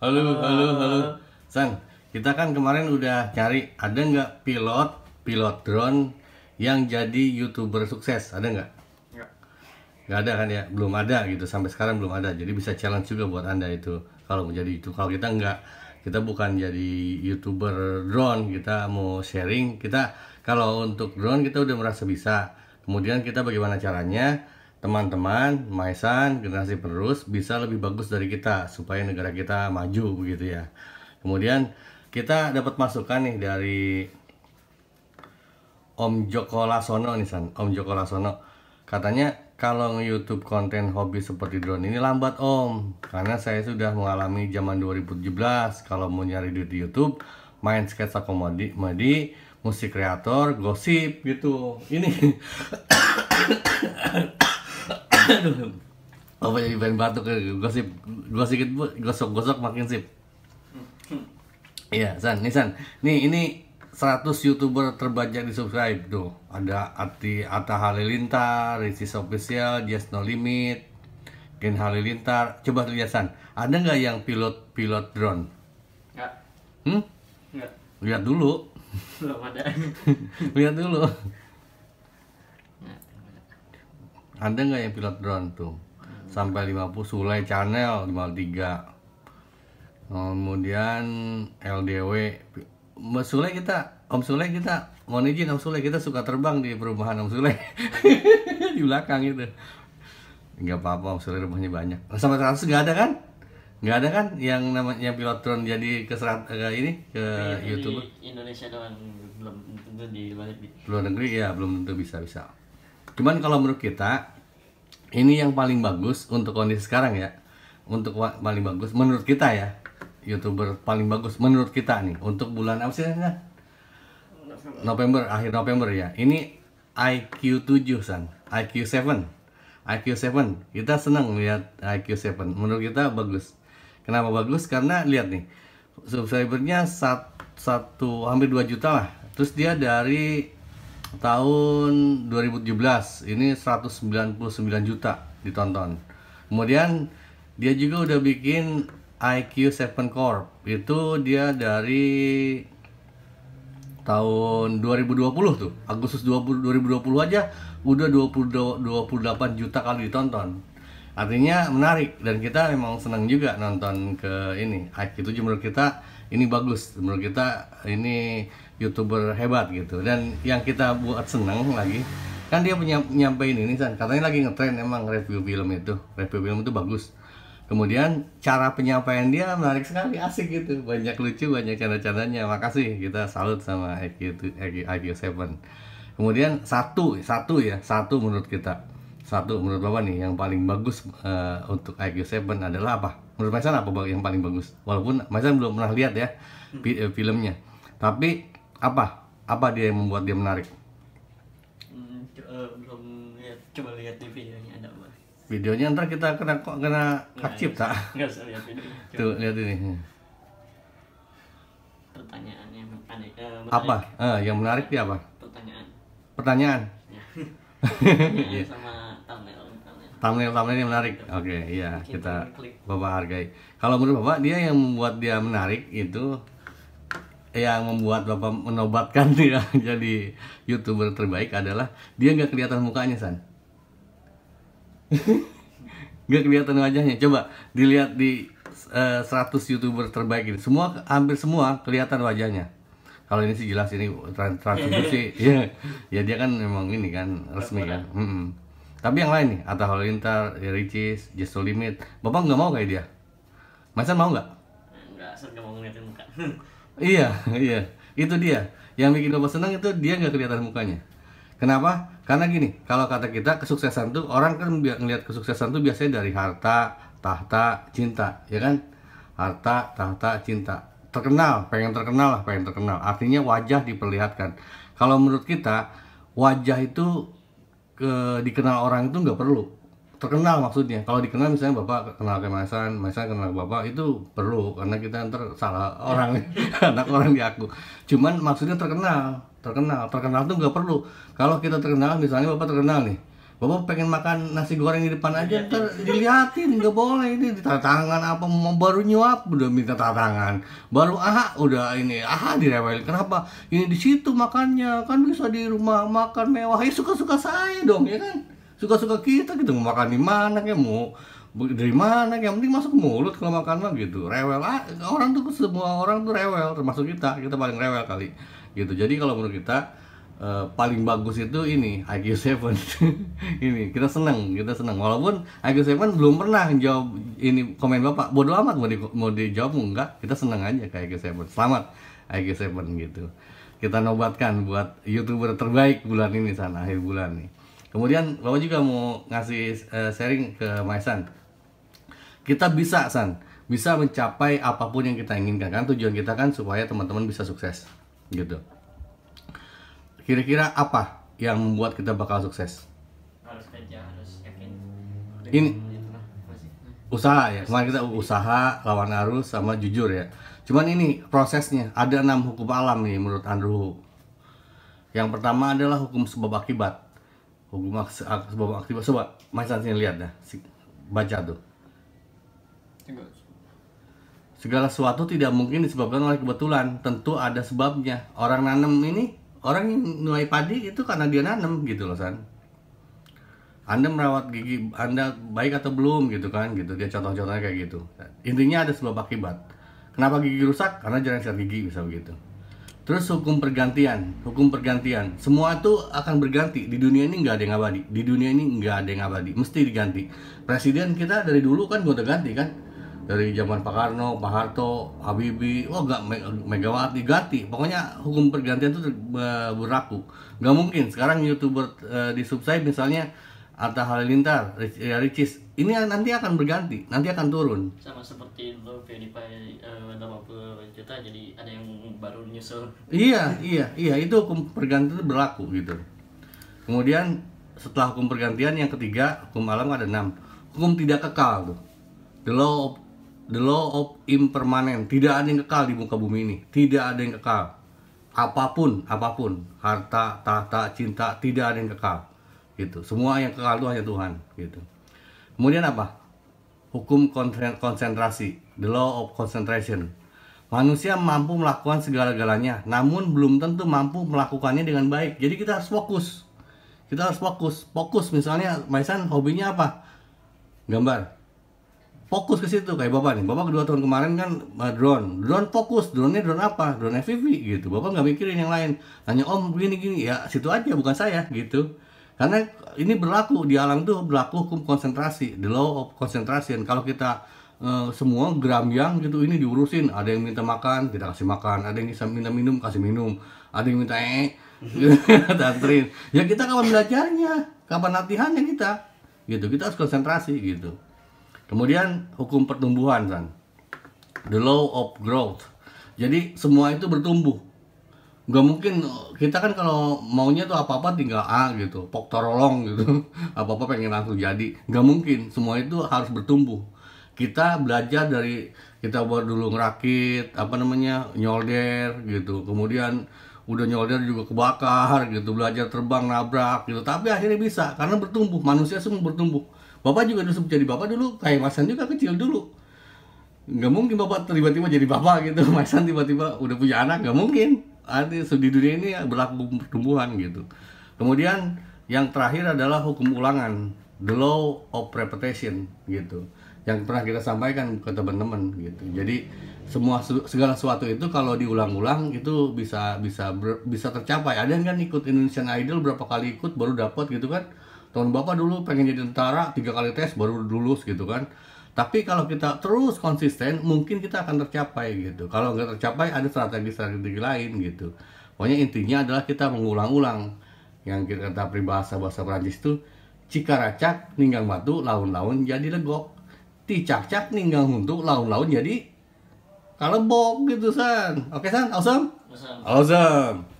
Halo, halo, halo. San, kita kan kemarin udah cari, ada nggak pilot drone yang jadi YouTuber sukses? Ada nggak? Enggak. Nggak ada kan ya? Belum ada gitu, sampai sekarang belum ada. Jadi bisa challenge juga buat Anda itu. Kalau mau jadi itu, kalau kita nggak, kita bukan jadi YouTuber drone, kita mau sharing. Kita kalau untuk drone kita udah merasa bisa. Kemudian kita bagaimana caranya? Teman-teman, Maisan, generasi penerus bisa lebih bagus dari kita supaya negara kita maju begitu ya. Kemudian kita dapat masukan nih dari Om Joko Lasono nih San. Om Joko Lasono katanya kalau YouTube konten hobi seperti drone ini lambat Om, karena saya sudah mengalami zaman 2017 kalau mau nyari duit di YouTube, main sketsa komedi, musik kreator, gosip gitu. Ini aduh, apa jadi pengen batuk gosip gitu bu, gosok makin sip. Iya San, nih ini 100 YouTuber terbajak di subscribe tuh. Ada Atta Halilintar, Ricis Official, Just No Limit, Gen Halilintar. Coba lihat San, ada nggak yang pilot drone? Enggak. Enggak. Lihat dulu. Belum ada. Lihat dulu. Ada nggak yang pilot drone tuh? Sampai 50, Sule Channel 53. Kemudian LDW. Om Sule kita mohon izin Om Sule, kita suka terbang di perumahan Om Sule. Di belakang itu. Nggak apa-apa, Om Sule rumahnya banyak. Sampai 100 nggak ada kan? Nggak ada kan yang namanya pilot drone jadi ke YouTube? Di Indonesia doang, belum tentu di luar negeri. Luar negeri ya belum tentu bisa. Cuman kalau menurut kita ini yang paling bagus untuk kondisi sekarang ya. Untuk paling bagus menurut kita ya. YouTuber paling bagus menurut kita nih untuk bulan apa sih? November, akhir November ya. Ini IQ7 San, IQ7. Kita senang lihat IQ7. Menurut kita bagus. Kenapa bagus? Karena lihat nih. Subscribernya hampir 2 juta lah. Terus dia dari tahun 2017 ini 199 juta ditonton. Kemudian dia juga udah bikin IQ7 Corp. Itu dia dari tahun 2020 tuh. Agustus 2020 aja udah 28 juta kali ditonton. Artinya menarik dan kita memang senang juga nonton ke ini. IQ7 menurut kita ini bagus. Menurut kita ini YouTuber hebat gitu. Dan yang kita buat senang lagi kan dia nyampein ini San, katanya lagi ngetren emang review film itu bagus. Kemudian cara penyampaian dia menarik sekali, asik gitu, banyak lucu, banyak canda-candanya. Makasih, kita salut sama IQ7. Kemudian satu menurut kita, menurut Bapak nih yang paling bagus untuk IQ7 adalah apa? Menurut Maisan apa yang paling bagus? Walaupun Maisan belum pernah lihat ya filmnya, tapi apa dia yang membuat dia menarik? Belum lihat, coba lihat di videonya ada apa. Videonya ntar kita kena hak cipta. Enggak usah lihat videonya. Tuh lihat ini. Pertanyaannya aneh. Apa? Yang menarik dia apa? Pertanyaan. Ya. Sama Thumbnail yang menarik. Oke, iya kita klik. Bapak hargai. Kalau menurut Bapak dia yang membuat dia menarik itu, yang membuat Bapak menobatkan dia jadi YouTuber terbaik adalah dia nggak kelihatan mukanya San. Nggak kelihatan wajahnya. Coba dilihat di 100 YouTuber terbaik ini, hampir semua kelihatan wajahnya. Kalau ini sih jelas ini transkripsi. Ya dia kan memang ini kan resmi kan. Tapi yang lain nih, Atta Halilintar, Ricis, Just No Limit, Bapak nggak mau kayak dia? Masa mau nggak? Enggak, saya nggak mau ngeliatin muka. Iya, itu dia. Yang bikin Bapak senang itu dia nggak kelihatan mukanya. Kenapa? Karena gini, kalau kata kita kesuksesan tuh, orang kan ngelihat kesuksesan tuh biasanya dari harta, tahta, cinta, ya kan? Harta, tahta, cinta. Pengen terkenal. Artinya wajah diperlihatkan. Kalau menurut kita, wajah itu dikenal orang itu nggak perlu. Terkenal maksudnya. Kalau dikenal misalnya Bapak kenal ke Maisan kenal Bapak, itu perlu karena kita ntar salah orang, anak orang diaku. Cuman maksudnya terkenal tuh nggak perlu. Kalau kita terkenal, misalnya Bapak terkenal nih, Bapak pengen makan nasi goreng di depan aja, ntar diliatin, nggak boleh ini tanda tangan apa mau baru nyuap udah minta tanda tangan, baru udah ini direwel. Kenapa? Ini di situ makannya kan bisa di rumah makan mewah. Ya suka-suka saya dong ya kan, suka-suka kita gitu mau makan di mana kayak mau dari mana, yang penting masuk ke mulut kalau makan mah gitu. Rewel orang tuh, semua orang tuh rewel termasuk kita paling rewel kali gitu. Jadi kalau menurut kita paling bagus itu ini IQ7 ini kita seneng walaupun IQ7 belum pernah jawab ini komen bapak, bodo amat mau dijawab enggak, kita seneng aja kayak IQ7. Selamat IQ7 gitu, kita nobatkan buat YouTuber terbaik bulan ini sana, akhir bulan nih. Kemudian bapak juga mau ngasih sharing ke Maisan, kita bisa mencapai apapun yang kita inginkan kan, tujuan kita kan supaya teman-teman bisa sukses gitu. Kira-kira apa yang membuat kita bakal sukses? Harus kerja, harus yakin. Ini usaha ya, kemarin kita usaha, lawan arus, sama jujur ya. Cuman ini prosesnya, ada 6 hukum alam nih menurut Andrew. Yang pertama adalah hukum sebab akibat. Hukum sebab akibat, coba Mas sini lihat dah, baca tuh. Segala sesuatu tidak mungkin disebabkan oleh kebetulan, tentu ada sebabnya. Orang nanam ini, orang yang nuai padi itu karena dia nanam gitu loh San. Anda merawat gigi Anda baik atau belum gitu kan gitu, dia contoh-contohnya kayak gitu. Intinya ada sebab akibat. Kenapa gigi rusak? Karena jarang sikat gigi, bisa begitu. Terus hukum pergantian, semua itu akan berganti. Di dunia ini nggak ada yang abadi, mesti diganti. Presiden kita dari dulu kan gonta ganti kan, dari zaman Pak Karno, Pak Harto, Habibie, Megawati, ganti. Pokoknya hukum pergantian itu berlaku. Nggak mungkin sekarang YouTuber di subscribe misalnya Atta Halilintar, Ricis, ini nanti akan berganti, nanti akan turun. Sama seperti lo PewDiePie 80 juta, jadi ada yang baru nyusul. Iya, itu hukum pergantian itu berlaku gitu. Kemudian setelah hukum pergantian yang ketiga, hukum alam ada 6. Hukum tidak kekal tuh. The law of impermanence, tidak ada yang kekal di muka bumi ini, tidak ada yang kekal. Apapun, harta, tahta, cinta, tidak ada yang kekal. Gitu. Semua yang kekal itu hanya Tuhan, gitu. Kemudian apa? Hukum konsentrasi, the law of concentration. Manusia mampu melakukan segala-galanya, namun belum tentu mampu melakukannya dengan baik. Jadi kita harus fokus. Fokus misalnya, Maisan hobinya apa? Gambar. Fokus ke situ, kayak Bapak nih. Bapak kedua tahun kemarin kan drone fokus. Drone-nya drone apa? Drone FPV gitu. Bapak nggak mikirin yang lain. Tanya Om gini, ya situ aja, bukan saya gitu. Karena ini berlaku di alam tuh, berlaku hukum konsentrasi, the law of concentration. Kalau kita semua gerambyang gitu, ini diurusin. Ada yang minta makan, kita kasih makan. Ada yang minta minum, kasih minum. Ada yang minta anterin. Ya kita kapan belajarnya, kapan latihannya kita, gitu. Kita harus konsentrasi gitu. Kemudian hukum pertumbuhan kan, the law of growth. Jadi semua itu bertumbuh. Gak mungkin kita kan kalau maunya tuh apa-apa tinggal gitu, pok torolong gitu, apa-apa pengen langsung jadi. Gak mungkin, semua itu harus bertumbuh. Kita belajar dari, kita buat dulu ngerakit, nyolder gitu. Kemudian udah nyolder juga kebakar gitu, belajar terbang, nabrak gitu. Tapi akhirnya bisa, karena bertumbuh, manusia semua bertumbuh. Bapak juga dulu jadi bapak dulu, kayak Masan juga kecil dulu. Nggak mungkin bapak tiba-tiba jadi bapak gitu, Masan tiba-tiba udah punya anak, nggak mungkin. Artinya di dunia ini berlaku pertumbuhan gitu. Kemudian yang terakhir adalah hukum ulangan, the law of repetition gitu. Yang pernah kita sampaikan ke teman-teman gitu. Jadi segala sesuatu itu kalau diulang-ulang itu bisa tercapai. Ada yang kan ikut Indonesian Idol berapa kali ikut baru dapat gitu kan. Tahun Bapak dulu pengen jadi tentara, 3 kali tes baru lulus gitu kan. Tapi kalau kita terus konsisten, mungkin kita akan tercapai gitu. Kalau nggak tercapai, ada strategi-strategi lain gitu. Pokoknya intinya adalah kita mengulang-ulang. Yang kita kata peribahasa bahasa Prancis itu, cikaracak ninggang batu, laun-laun jadi legok. Ticak-cak ninggang huntu, laun-laun jadi kalebok gitu San. Oke San, awesome? Awesome.